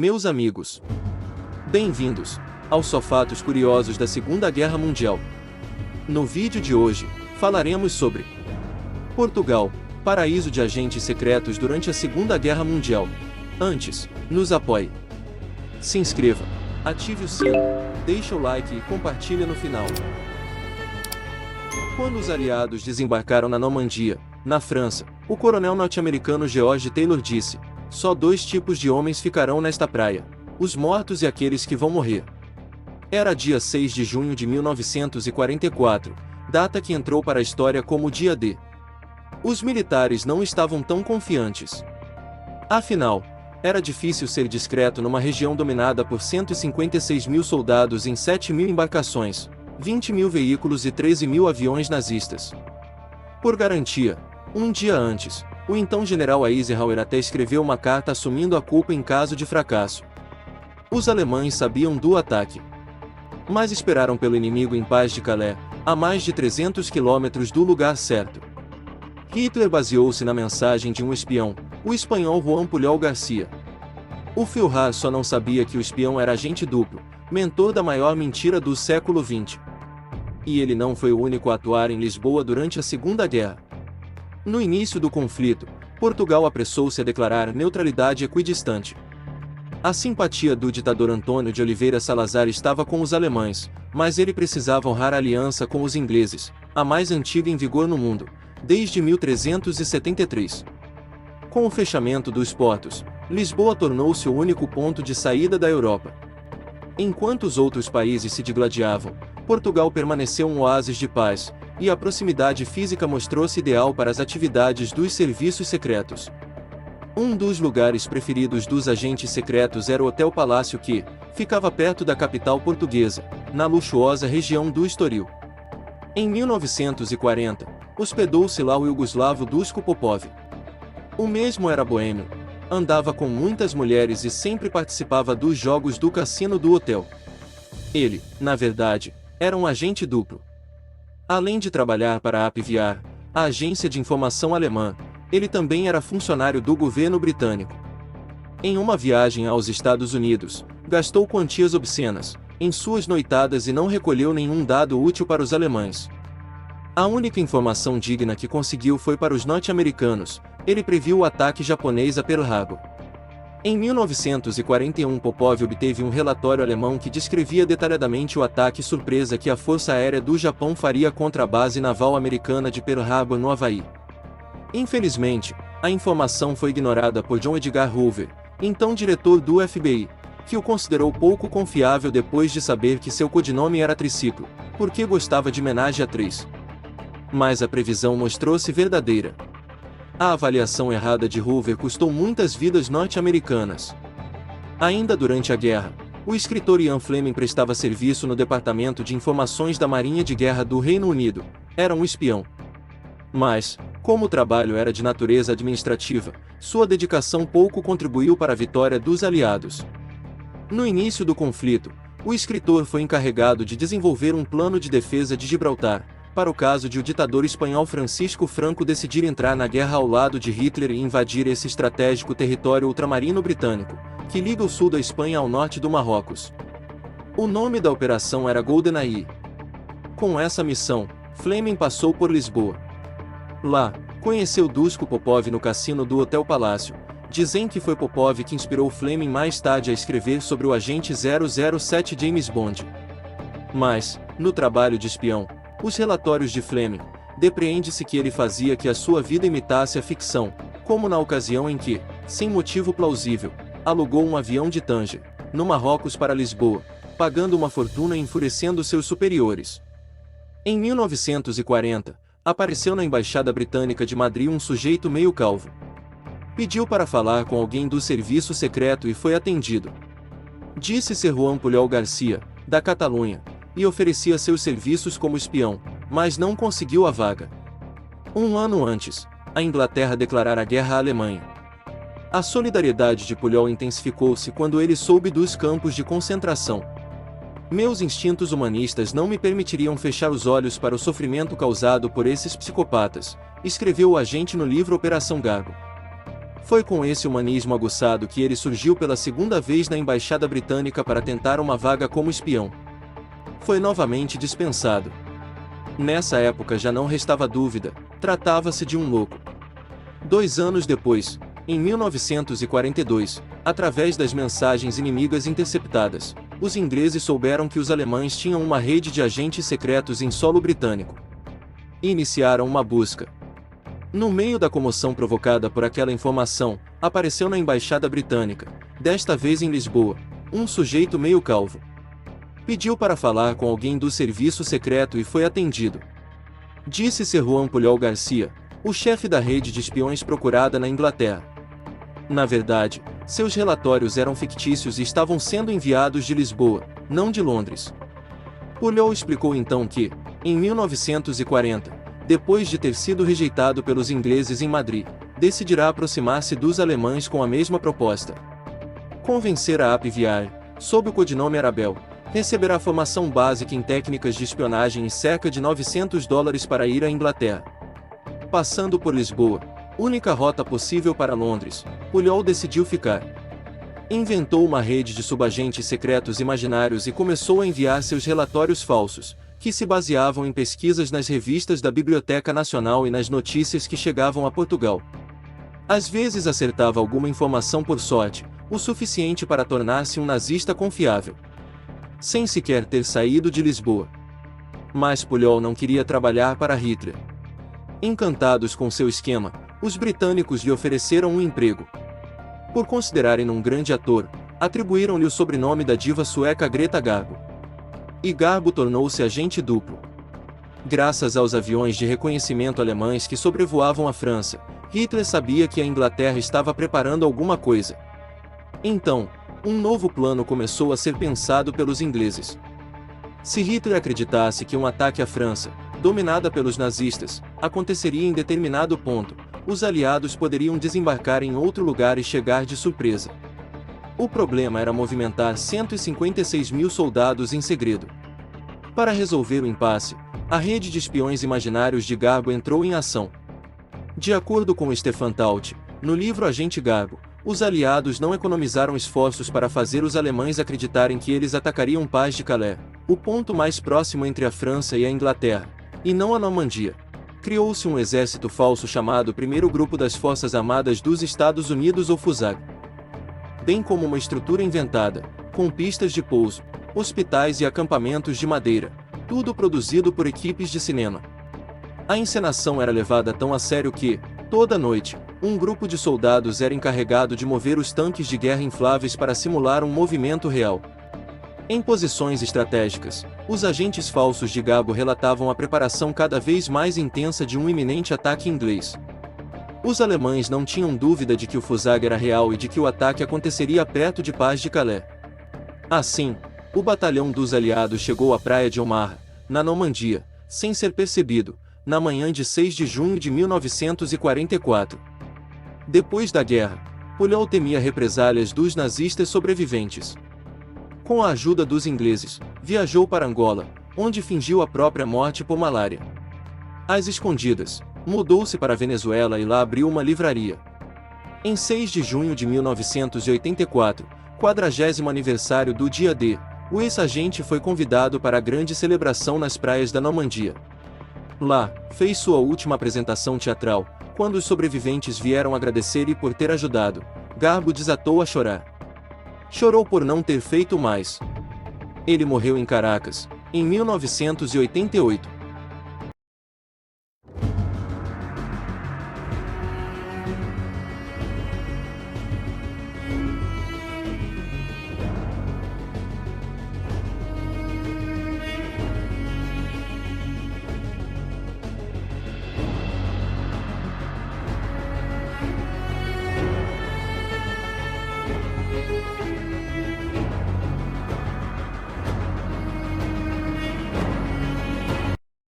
Meus amigos, bem-vindos aos Só Fatos Curiosos da Segunda Guerra Mundial. No vídeo de hoje, falaremos sobre Portugal, paraíso de agentes secretos durante a Segunda Guerra Mundial. Antes, nos apoie. Se inscreva, ative o sino, deixe o like e compartilhe no final. Quando os aliados desembarcaram na Normandia, na França, o coronel norte-americano George Taylor disse: "Só dois tipos de homens ficarão nesta praia: os mortos e aqueles que vão morrer." Era dia 6 de junho de 1944, data que entrou para a história como o dia D. Os militares não estavam tão confiantes. Afinal, era difícil ser discreto numa região dominada por 156 mil soldados em 7 mil embarcações, 20 mil veículos e 13 mil aviões nazistas. Por garantia, um dia antes, o então general Eisenhower até escreveu uma carta assumindo a culpa em caso de fracasso. Os alemães sabiam do ataque, mas esperaram pelo inimigo em Paz de Calais, a mais de 300 quilômetros do lugar certo. Hitler baseou-se na mensagem de um espião, o espanhol Juan Pujol Garcia. O Führer só não sabia que o espião era agente duplo, mentor da maior mentira do século XX. E ele não foi o único a atuar em Lisboa durante a Segunda Guerra. No início do conflito, Portugal apressou-se a declarar neutralidade equidistante. A simpatia do ditador Antônio de Oliveira Salazar estava com os alemães, mas ele precisava honrar a aliança com os ingleses, a mais antiga em vigor no mundo, desde 1373. Com o fechamento dos portos, Lisboa tornou-se o único ponto de saída da Europa. Enquanto os outros países se digladiavam, Portugal permaneceu um oásis de paz, e a proximidade física mostrou-se ideal para as atividades dos serviços secretos. Um dos lugares preferidos dos agentes secretos era o Hotel Palácio que ficava perto da capital portuguesa, na luxuosa região do Estoril. Em 1940, hospedou-se lá o iugoslavo Duško Popov. O mesmo era boêmio, andava com muitas mulheres e sempre participava dos jogos do cassino do hotel. Ele, na verdade, era um agente duplo. Além de trabalhar para a APVR, a agência de informação alemã, ele também era funcionário do governo britânico. Em uma viagem aos Estados Unidos, gastou quantias obscenas em suas noitadas e não recolheu nenhum dado útil para os alemães. A única informação digna que conseguiu foi para os norte-americanos. Ele previu o ataque japonês a Pearl Harbor. Em 1941, Popov obteve um relatório alemão que descrevia detalhadamente o ataque surpresa que a Força Aérea do Japão faria contra a base naval americana de Pearl Harbor no Havaí. Infelizmente, a informação foi ignorada por John Edgar Hoover, então diretor do FBI, que o considerou pouco confiável depois de saber que seu codinome era Triciclo, porque gostava de homenagem a três. Mas a previsão mostrou-se verdadeira. A avaliação errada de Hoover custou muitas vidas norte-americanas. Ainda durante a guerra, o escritor Ian Fleming prestava serviço no Departamento de Informações da Marinha de Guerra do Reino Unido. Era um espião. Mas, como o trabalho era de natureza administrativa, sua dedicação pouco contribuiu para a vitória dos aliados. No início do conflito, o escritor foi encarregado de desenvolver um plano de defesa de Gibraltar, para o caso de o ditador espanhol Francisco Franco decidir entrar na guerra ao lado de Hitler e invadir esse estratégico território ultramarino britânico, que liga o sul da Espanha ao norte do Marrocos. O nome da operação era GoldenEye. Com essa missão, Fleming passou por Lisboa. Lá, conheceu Duško Popov no cassino do Hotel Palácio. Dizem que foi Popov que inspirou Fleming mais tarde a escrever sobre o agente 007 James Bond. Mas, no trabalho de espião, os relatórios de Fleming, depreende-se que ele fazia que a sua vida imitasse a ficção, como na ocasião em que, sem motivo plausível, alugou um avião de Tanger, no Marrocos para Lisboa, pagando uma fortuna e enfurecendo seus superiores. Em 1940, apareceu na Embaixada Britânica de Madrid um sujeito meio calvo. Pediu para falar com alguém do serviço secreto e foi atendido. Disse ser Juan Pujol Garcia, da Catalunha, e oferecia seus serviços como espião, mas não conseguiu a vaga. Um ano antes, a Inglaterra declarara guerra à Alemanha. A solidariedade de Pujol intensificou-se quando ele soube dos campos de concentração. Meus instintos humanistas não me permitiriam fechar os olhos para o sofrimento causado por esses psicopatas, escreveu o agente no livro Operação Garbo. Foi com esse humanismo aguçado que ele surgiu pela segunda vez na embaixada britânica para tentar uma vaga como espião. Foi novamente dispensado. Nessa época já não restava dúvida, tratava-se de um louco. 2 anos depois, em 1942, através das mensagens inimigas interceptadas, os ingleses souberam que os alemães tinham uma rede de agentes secretos em solo britânico. E iniciaram uma busca. No meio da comoção provocada por aquela informação, apareceu na embaixada britânica, desta vez em Lisboa, um sujeito meio calvo. Pediu para falar com alguém do serviço secreto e foi atendido. Disse ser Juan Puyol Garcia, o chefe da rede de espiões procurada na Inglaterra. Na verdade, seus relatórios eram fictícios e estavam sendo enviados de Lisboa, não de Londres. Puyol explicou então que, em 1940, depois de ter sido rejeitado pelos ingleses em Madrid, decidirá aproximar-se dos alemães com a mesma proposta. Convencer a APVR, sob o codinome Arabel, receberá formação básica em técnicas de espionagem e cerca de $900 para ir à Inglaterra. Passando por Lisboa, única rota possível para Londres, Puyol decidiu ficar. Inventou uma rede de subagentes secretos imaginários e começou a enviar seus relatórios falsos, que se baseavam em pesquisas nas revistas da Biblioteca Nacional e nas notícias que chegavam a Portugal. Às vezes acertava alguma informação por sorte, o suficiente para tornar-se um nazista confiável. Sem sequer ter saído de Lisboa. Mas Puyol não queria trabalhar para Hitler. Encantados com seu esquema, os britânicos lhe ofereceram um emprego. Por considerarem-no um grande ator, atribuíram-lhe o sobrenome da diva sueca Greta Garbo. E Garbo tornou-se agente duplo. Graças aos aviões de reconhecimento alemães que sobrevoavam a França, Hitler sabia que a Inglaterra estava preparando alguma coisa. Então, um novo plano começou a ser pensado pelos ingleses. Se Hitler acreditasse que um ataque à França, dominada pelos nazistas, aconteceria em determinado ponto, os aliados poderiam desembarcar em outro lugar e chegar de surpresa. O problema era movimentar 156 mil soldados em segredo. Para resolver o impasse, a rede de espiões imaginários de Garbo entrou em ação. De acordo com Stefan Taut, no livro Agente Garbo, os aliados não economizaram esforços para fazer os alemães acreditarem que eles atacariam Pas de Calais, o ponto mais próximo entre a França e a Inglaterra, e não a Normandia. Criou-se um exército falso chamado Primeiro Grupo das Forças Armadas dos Estados Unidos ou FUSAG. Bem como uma estrutura inventada, com pistas de pouso, hospitais e acampamentos de madeira, tudo produzido por equipes de cinema. A encenação era levada tão a sério que, toda noite, um grupo de soldados era encarregado de mover os tanques de guerra infláveis para simular um movimento real. Em posições estratégicas, os agentes falsos de Garbo relatavam a preparação cada vez mais intensa de um iminente ataque inglês. Os alemães não tinham dúvida de que o FUSAG era real e de que o ataque aconteceria perto de Pas de Calais. Assim, o batalhão dos aliados chegou à praia de Omaha, na Normandia, sem ser percebido, na manhã de 6 de junho de 1944. Depois da guerra, Puyol temia represálias dos nazistas sobreviventes. Com a ajuda dos ingleses, viajou para Angola, onde fingiu a própria morte por malária. Às escondidas, mudou-se para a Venezuela e lá abriu uma livraria. Em 6 de junho de 1984, 40º aniversário do Dia D, o ex-agente foi convidado para a grande celebração nas praias da Normandia. Lá, fez sua última apresentação teatral. Quando os sobreviventes vieram agradecer e por ter ajudado, Garbo desatou a chorar. Chorou por não ter feito mais. Ele morreu em Caracas, em 1988.